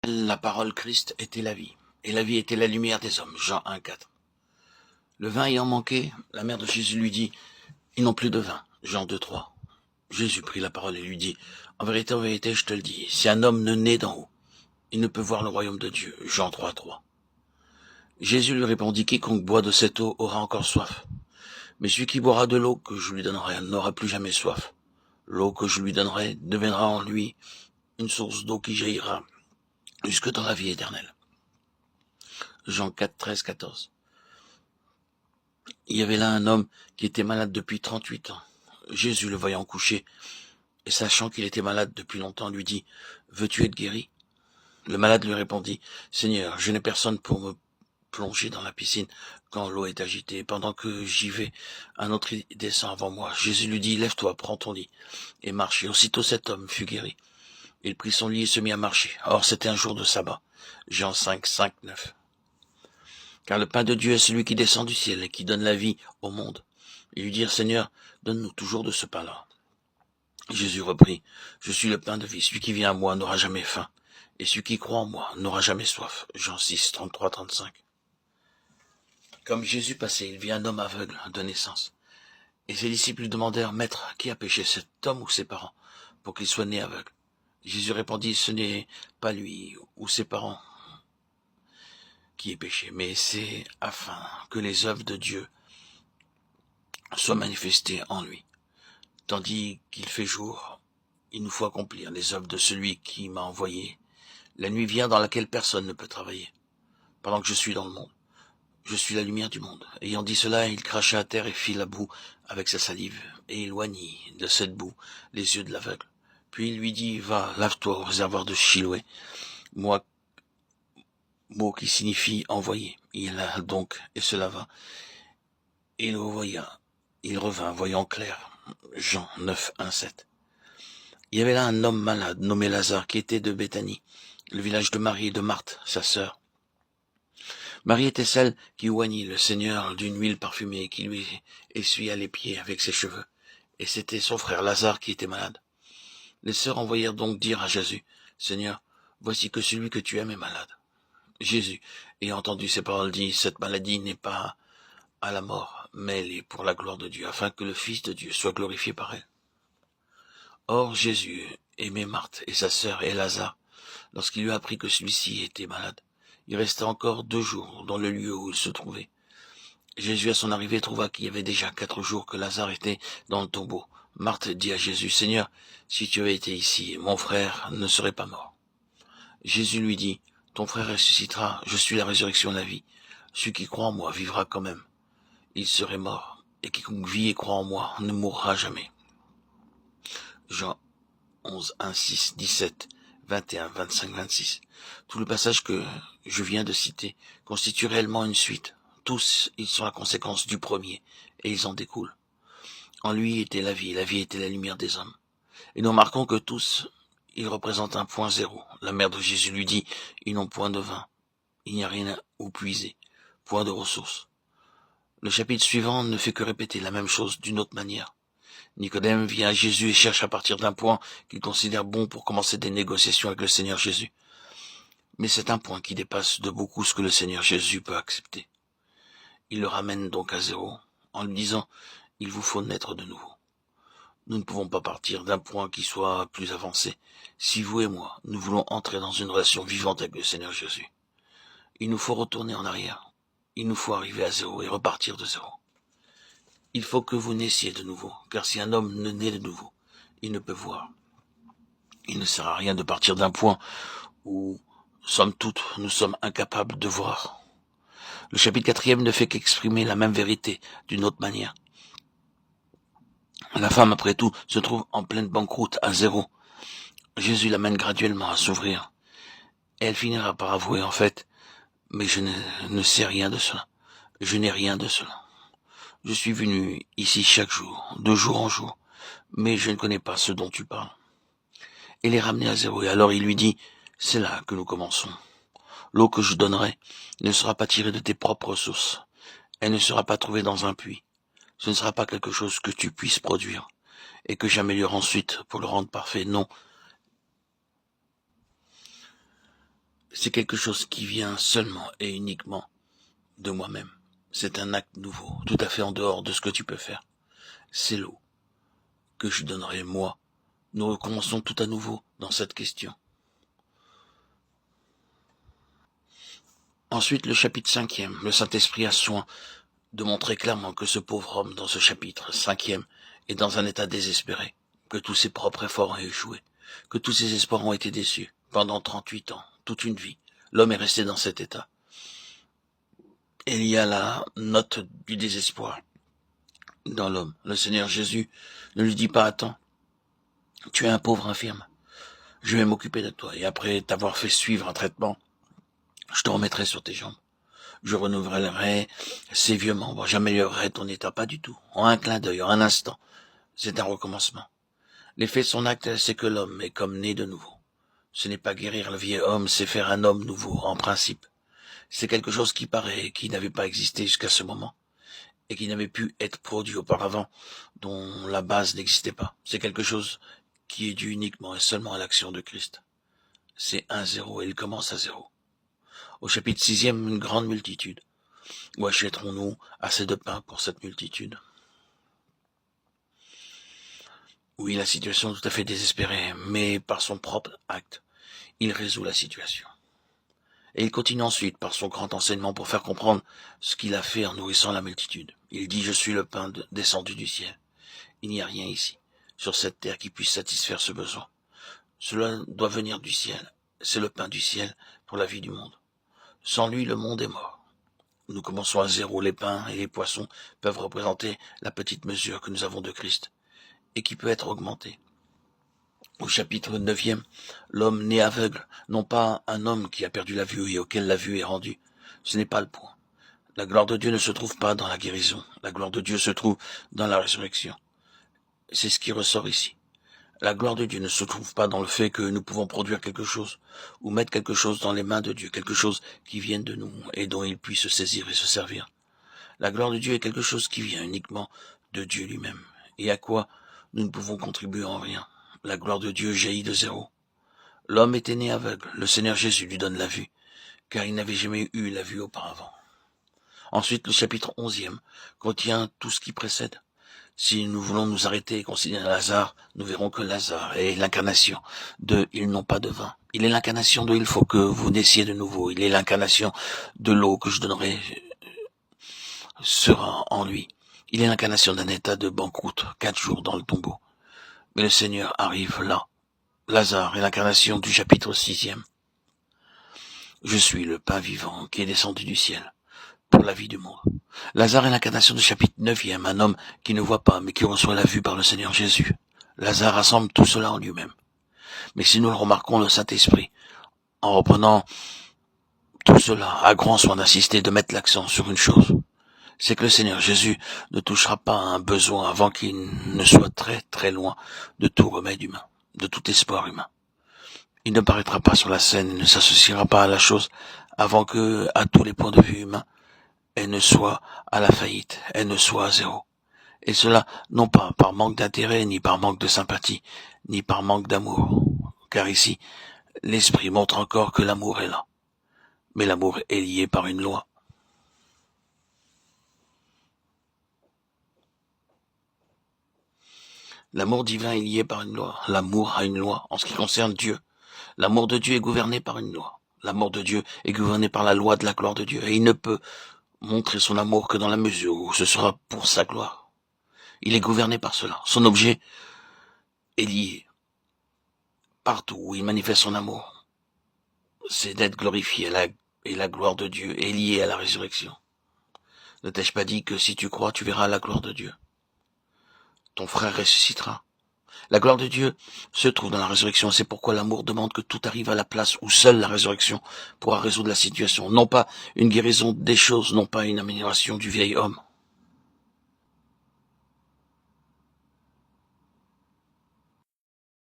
La parole Christ était la vie, et la vie était la lumière des hommes. Jean 1, 4. Le vin ayant manqué, la mère de Jésus lui dit, ils n'ont plus de vin. Jean 2, 3. Jésus prit la parole et lui dit, en vérité, je te le dis, si un homme ne naît d'en haut, il ne peut voir le royaume de Dieu. Jean 3, 3. Jésus lui répondit, quiconque boit de cette eau aura encore soif. Mais celui qui boira de l'eau que je lui donnerai n'aura plus jamais soif. L'eau que je lui donnerai deviendra en lui une source d'eau qui jaillira jusque dans la vie éternelle. Jean 4, 13, 14. Il y avait là un homme qui était malade depuis 38 ans. Jésus, le voyant couché, et sachant qu'il était malade depuis longtemps, lui dit, « Veux-tu être guéri ?» Le malade lui répondit, « Seigneur, je n'ai personne pour me plonger dans la piscine quand l'eau est agitée. Pendant que j'y vais, un autre descend avant moi. » Jésus lui dit, « Lève-toi, prends ton lit et marche. » Et aussitôt cet homme fut guéri. Il prit son lit et se mit à marcher. Or, c'était un jour de sabbat. Jean 5, 5, 9. Car le pain de Dieu est celui qui descend du ciel et qui donne la vie au monde. Ils lui dirent, Seigneur, donne-nous toujours de ce pain-là. Jésus reprit, je suis le pain de vie, celui qui vient à moi n'aura jamais faim, et celui qui croit en moi n'aura jamais soif. Jean 6, 33, 35. Comme Jésus passait, il vit un homme aveugle de naissance. Et ses disciples lui demandèrent, Maître, qui a péché, cet homme ou ses parents, pour qu'il soit né aveugle? Jésus répondit, ce n'est pas lui ou ses parents qui est péché, mais c'est afin que les œuvres de Dieu soient manifestées en lui. Tandis qu'il fait jour, il nous faut accomplir les œuvres de celui qui m'a envoyé. La nuit vient dans laquelle personne ne peut travailler. Pendant que je suis dans le monde, je suis la lumière du monde. Ayant dit cela, il cracha à terre et fit la boue avec sa salive, et éloignit de cette boue les yeux de l'aveugle. Puis il lui dit, va, lave-toi au réservoir de Chiloé, mot qui signifie envoyé. Il alla donc et se lava, et il revoya. Il revint, voyant clair. Jean 9, 1, 7. Il y avait là un homme malade, nommé Lazare, qui était de Béthanie, le village de Marie et de Marthe, sa sœur. Marie était celle qui oignit le Seigneur d'une huile parfumée et qui lui essuya les pieds avec ses cheveux. Et c'était son frère Lazare qui était malade. Les sœurs envoyèrent donc dire à Jésus, « Seigneur, voici que celui que tu aimes est malade. » Jésus, ayant entendu ces paroles, dit, « Cette maladie n'est pas à la mort, mais elle est pour la gloire de Dieu, afin que le Fils de Dieu soit glorifié par elle. » Or Jésus aimait Marthe et sa sœur et Lazare. Lorsqu'il eut appris que celui-ci était malade, il resta encore 2 jours dans le lieu où il se trouvait. Jésus, à son arrivée, trouva qu'il y avait déjà 4 jours que Lazare était dans le tombeau. Marthe dit à Jésus, « Seigneur, si tu avais été ici, mon frère ne serait pas mort. » Jésus lui dit, « Ton frère ressuscitera, je suis la résurrection et la vie. Celui qui croit en moi vivra quand même. Il serait mort, et quiconque vit et croit en moi ne mourra jamais. » Jean 11, 1, 6, 17, 21, 25, 26. Tout le passage que je viens de citer constitue réellement une suite. Tous, ils sont la conséquence du premier, et ils en découlent. En lui était la vie était la lumière des hommes. Et nous remarquons que tous, ils représentent un point zéro. La mère de Jésus lui dit, ils n'ont point de vin, il n'y a rien où puiser, point de ressources. Le chapitre suivant ne fait que répéter la même chose d'une autre manière. Nicodème vient à Jésus et cherche à partir d'un point qu'il considère bon pour commencer des négociations avec le Seigneur Jésus. Mais c'est un point qui dépasse de beaucoup ce que le Seigneur Jésus peut accepter. Il le ramène donc à zéro, en lui disant, il vous faut naître de nouveau. Nous ne pouvons pas partir d'un point qui soit plus avancé, si vous et moi, nous voulons entrer dans une relation vivante avec le Seigneur Jésus. Il nous faut retourner en arrière. Il nous faut arriver à zéro et repartir de zéro. Il faut que vous naissiez de nouveau, car si un homme ne naît de nouveau, il ne peut voir. Il ne sert à rien de partir d'un point où, somme toute, nous sommes incapables de voir. Le chapitre 4e ne fait qu'exprimer la même vérité d'une autre manière. La femme, après tout, se trouve en pleine banqueroute, à zéro. Jésus l'amène graduellement à s'ouvrir. Et elle finira par avouer, en fait, mais je ne sais rien de cela. Je n'ai rien de cela. Je suis venu ici chaque jour, de jour en jour, mais je ne connais pas ce dont tu parles. Elle est ramenée à zéro, et alors il lui dit, c'est là que nous commençons. L'eau que je donnerai ne sera pas tirée de tes propres sources. Elle ne sera pas trouvée dans un puits. Ce ne sera pas quelque chose que tu puisses produire, et que j'améliore ensuite pour le rendre parfait. Non. C'est quelque chose qui vient seulement et uniquement de moi-même. C'est un acte nouveau, tout à fait en dehors de ce que tu peux faire. C'est l'eau que je donnerai moi. Nous recommençons tout à nouveau dans cette question. Ensuite, le chapitre 5e. Le Saint-Esprit a soin de montrer clairement que ce pauvre homme, dans ce chapitre 5e, est dans un état désespéré, que tous ses propres efforts ont échoué, que tous ses espoirs ont été déçus. Pendant 38 ans, toute une vie, l'homme est resté dans cet état. Et il y a la note du désespoir dans l'homme. Le Seigneur Jésus ne lui dit pas: attends, tu es un pauvre infirme, je vais m'occuper de toi, et après t'avoir fait suivre un traitement, je te remettrai sur tes jambes. Je renouvellerai ses vieux membres, j'améliorerai ton état. Pas du tout. En un clin d'œil, en un instant. C'est un recommencement. L'effet de son acte, c'est que l'homme est comme né de nouveau. Ce n'est pas guérir le vieil homme, c'est faire un homme nouveau, en principe. C'est quelque chose qui paraît, qui n'avait pas existé jusqu'à ce moment, et qui n'avait pu être produit auparavant, dont la base n'existait pas. C'est quelque chose qui est dû uniquement et seulement à l'action de Christ. C'est 1-0 et il commence à 0. Au chapitre 6e, une grande multitude. Où achèterons-nous assez de pain pour cette multitude? Oui, la situation est tout à fait désespérée, mais par son propre acte, il résout la situation. Et il continue ensuite par son grand enseignement pour faire comprendre ce qu'il a fait en nourrissant la multitude. Il dit: je suis le pain descendu du ciel. Il n'y a rien ici, sur cette terre, qui puisse satisfaire ce besoin. Cela doit venir du ciel. C'est le pain du ciel pour la vie du monde. Sans lui, le monde est mort. Nous commençons à 0. Les pains et les poissons peuvent représenter la petite mesure que nous avons de Christ et qui peut être augmentée. Au chapitre 9e, l'homme né aveugle, non pas un homme qui a perdu la vue et auquel la vue est rendue. Ce n'est pas le point. La gloire de Dieu ne se trouve pas dans la guérison. La gloire de Dieu se trouve dans la résurrection. C'est ce qui ressort ici. La gloire de Dieu ne se trouve pas dans le fait que nous pouvons produire quelque chose ou mettre quelque chose dans les mains de Dieu, quelque chose qui vienne de nous et dont il puisse se saisir et se servir. La gloire de Dieu est quelque chose qui vient uniquement de Dieu lui-même et à quoi nous ne pouvons contribuer en rien. La gloire de Dieu jaillit de 0. L'homme était né aveugle, le Seigneur Jésus lui donne la vue, car il n'avait jamais eu la vue auparavant. Ensuite, le chapitre 11e contient tout ce qui précède. Si nous voulons nous arrêter et considérer Lazare, nous verrons que Lazare est l'incarnation de « ils n'ont pas de vin ». Il est l'incarnation de « il faut que vous naissiez de nouveau ». Il est l'incarnation de l'eau que je donnerai sera en lui. Il est l'incarnation d'un état de banqueroute, 4 jours dans le tombeau. Mais le Seigneur arrive là. Lazare est l'incarnation du chapitre 6e. Je suis le pain vivant qui est descendu du ciel pour la vie du monde. Lazare est l'incarnation du chapitre 9e, un homme qui ne voit pas, mais qui reçoit la vue par le Seigneur Jésus. Lazare rassemble tout cela en lui-même. Mais si nous le remarquons, le Saint-Esprit, en reprenant tout cela, a grand soin d'insister, de mettre l'accent sur une chose. C'est que le Seigneur Jésus ne touchera pas à un besoin avant qu'il ne soit très très loin de tout remède humain, de tout espoir humain. Il ne paraîtra pas sur la scène, il ne s'associera pas à la chose avant que, à tous les points de vue humains, elle ne soit à la faillite, elle ne soit à 0. Et cela, non pas par manque d'intérêt, ni par manque de sympathie, ni par manque d'amour. Car ici, l'Esprit montre encore que l'amour est là. Mais l'amour est lié par une loi. L'amour divin est lié par une loi. L'amour a une loi en ce qui concerne Dieu. L'amour de Dieu est gouverné par une loi. L'amour de Dieu est gouverné par la loi de la gloire de Dieu. Et il ne peut montrer son amour que dans la mesure où ce sera pour sa gloire. Il est gouverné par cela. Son objet est lié. Partout où il manifeste son amour, c'est d'être glorifié, et la gloire de Dieu est liée à la résurrection. Ne t'ai-je pas dit que si tu crois, tu verras la gloire de Dieu? Ton frère ressuscitera. La gloire de Dieu se trouve dans la résurrection. C'est pourquoi l'amour demande que tout arrive à la place où seule la résurrection pourra résoudre la situation. Non pas une guérison des choses, non pas une amélioration du vieil homme.